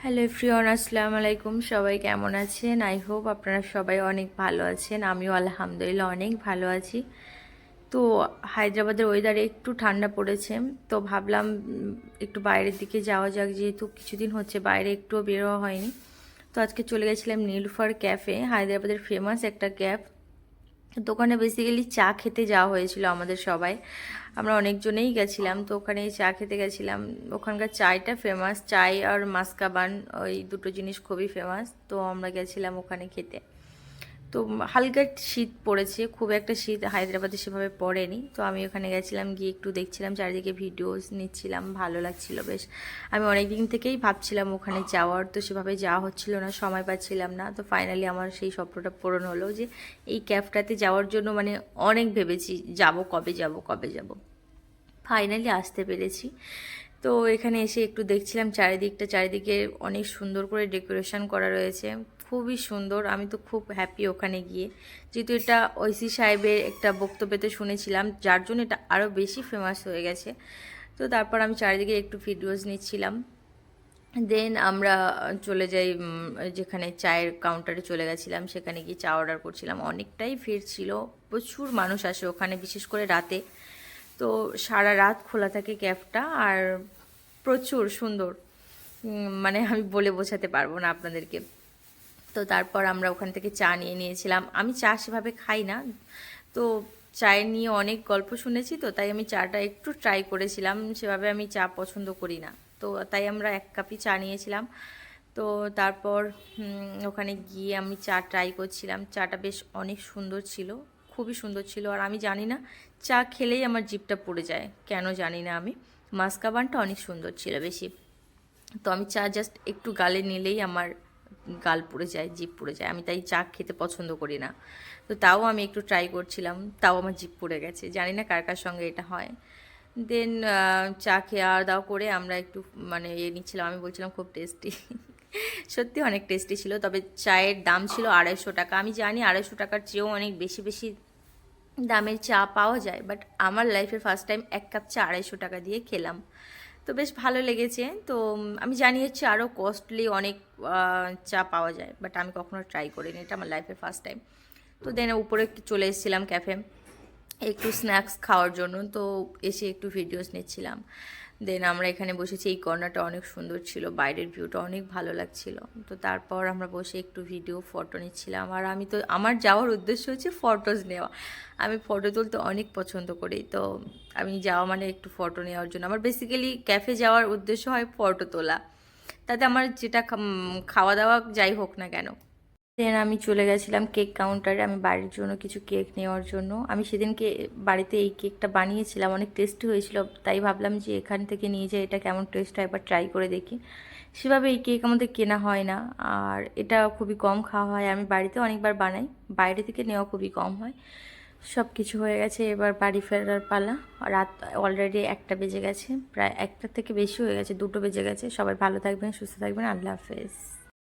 Hello everyone, আসসালামু আলাইকুম। সবাই কেমন আছেন? আই হোপ আপনারা সবাই অনেক ভালো আছেন। আমিও আলহামদুলিল্লাহ অনেক ভালো আছি। তো হায়দ্রাবাদের ওয়েদারে একটু ঠান্ডা পড়েছে, তো ভাবলাম একটু বাইরের দিকে যাওয়া যাক, যেহেতু কিছুদিন হচ্ছে বাইরে একটুও বেরোয়া হয়নি। তো আজকে চলে গেছিলাম নীলুফার ক্যাফে, হায়দ্রাবাদের ফেমাস একটা ক্যাফ। দোকানে বেসিক্যালি চা খেতে যাওয়া হয়েছিল আমাদের সবাই, আমরা অনেকজনেই গেছিলাম। তো ওখানে চা খেতে গেছিলাম। ওখানকার চায়টা ফেমাস, চাই আর মাস্কাবান, ওই দুটো জিনিস খুবই ফেমাস। তো আমরা গেছিলাম ওখানে খেতে। তো হালকা শীত পড়েছে, খুব একটা শীত হায়দ্রাবাদে সেভাবে পড়েনি। তো আমি ওখানে গেছিলাম, গিয়ে একটু দেখছিলাম চারিদিকে, ভিডিওস নিচ্ছিলাম, ভালো লাগছিল বেশ। আমি অনেক দিন থেকেই ভাবছিলাম ওখানে যাওয়ার, তো সেভাবে যাওয়া হচ্ছিল না, সময় পাচ্ছিলাম না। তো ফাইনালি আমার সেই স্বপ্নটা পূরণ হলো যে এই ক্যাফটাতে যাওয়ার জন্য মানে অনেক ভেবেছি, যাব কবে যাব কবে যাব, ফাইনালি আসতে পেরেছি। তো এখানে এসে একটু দেখছিলাম চারিদিকে অনেক সুন্দর করে ডেকোরেশন করা রয়েছে, খুবই সুন্দর। আমি তো খুব হ্যাপি ওখানে গিয়ে, যেহেতু এটা ঐসি সাহেবের একটা বক্তব্যতে শুনেছিলাম, যার জন্য এটা আরও বেশি ফেমাস হয়ে গেছে। তো তারপর আমি চারিদিকে একটু ভিডিওস নিচ্ছিলাম। দেন আমরা চলে যাই, যেখানে চায়ের কাউন্টারে চলে গেছিলাম, সেখানে গিয়ে চা অর্ডার করছিলাম। অনেকটাই ভিড় ছিল, প্রচুর মানুষ আসে ওখানে, বিশেষ করে রাতে। তো সারা রাত খোলা থাকে ক্যাফটা, আর প্রচুর সুন্দর, মানে আমি বলে বোঝাতে পারবো না আপনাদেরকে। তো তারপর আমরা ওখান থেকে চা নিয়েছিলাম। আমি চা সেভাবে খাই না, তো চায়ের নিয়ে অনেক গল্প শুনেছি, তো তাই আমি চাটা একটু ট্রাই করেছিলাম। সেভাবে আমি চা পছন্দ করি না, তো তাই আমরা এক কাপই চা নিয়েছিলাম। তো তারপর ওখানে গিয়ে আমি চা ট্রাই করছিলাম। চাটা বেশ অনেক সুন্দর ছিল, খুবই সুন্দর ছিল। আর আমি জানি না, চা খেলেই আমার জিভটা পুড়ে যায়, কেন জানি না আমি। মাস্কাবানটা অনেক সুন্দর ছিল বেশি। তো আমি চা জাস্ট একটু গালে নিলেই আমার গাল পুড়ে যায়, জিভ পুড়ে যায়। আমি তাই চা খেতে পছন্দ করি না। তো তাও আমি একটু ট্রাই করছিলাম, তাও আমার জিভ পুড়ে গেছে। জানি না কার কার সঙ্গে এটা হয়। দেন চা খেয়ে দাওয়া করে আমরা একটু মানে নিচ্ছিলাম। আমি বলছিলাম খুব টেস্টি। সত্যি অনেক টেস্টি ছিল, তবে চায়ের দাম ছিল 250 টাকা। আমি জানি 250 টাকার চেয়েও অনেক বেশি বেশি দামের চা পাওয়া যায়, বাট আমার লাইফের ফার্স্ট টাইম এক কাপ চা 250 টাকা দিয়ে খেলাম। তো বেশ ভালো লেগেছে। তো আমি জানি হচ্ছে আরও কস্টলি অনেক চা পাওয়া যায়, বাট আমি কখনো ট্রাই করিনি, এটা আমার লাইফের ফার্স্ট টাইম। তো দেন উপরে চলে এসেছিলাম ক্যাফে একটু স্ন্যাক্স খাওয়ার জন্য। তো এসে একটু ভিডিওস নিচ্ছিলাম। দেন আমরা এখানে বসেছি, এই কর্নারটা অনেক সুন্দর ছিল, বাইরের ভিউটা অনেক ভালো লাগছিল। তো তারপর আমরা বসে একটু ভিডিও ফটো নিচ্ছিলাম। আর আমি তো, আমার যাওয়ার উদ্দেশ্য হচ্ছে ফটোজ নেওয়া। আমি ফটো তুলতে অনেক পছন্দ করি, তো আমি যাওয়া মানে একটু ফটো নেওয়ার জন্য। আমার বেসিক্যালি ক্যাফে যাওয়ার উদ্দেশ্য হয় ফটো তোলা, তাতে আমার যেটা খাওয়া দাওয়া যাই হোক না কেন। দেন আমি চলে গেছিলাম কেক কাউন্টারে, আমি বাড়ির জন্য কিছু কেক নেওয়ার জন্য। আমি সেদিনকে বাড়িতে এই কেকটা বানিয়েছিলাম, অনেক টেস্টি হয়েছিল, তাই ভাবলাম যে এখান থেকে নিয়ে যাই, এটা কেমন টেস্ট হয় একবার ট্রাই করে দেখি। সেভাবে এই কেক আমাদের কেনা হয় না, আর এটা খুবই কম খাওয়া হয়। আমি বাড়িতে অনেকবার বানাই, বাইরে থেকে নেওয়া খুবই কম হয়। সব কিছু হয়ে গেছে, এবার বাড়ি ফেরার পালা। রাত অলরেডি 1টা বেজে গেছে, প্রায় 1টার থেকে বেশি হয়ে গেছে, 2টো বেজে গেছে। সবাই ভালো থাকবেন, সুস্থ থাকবেন, আল্লাহ হাফেজ।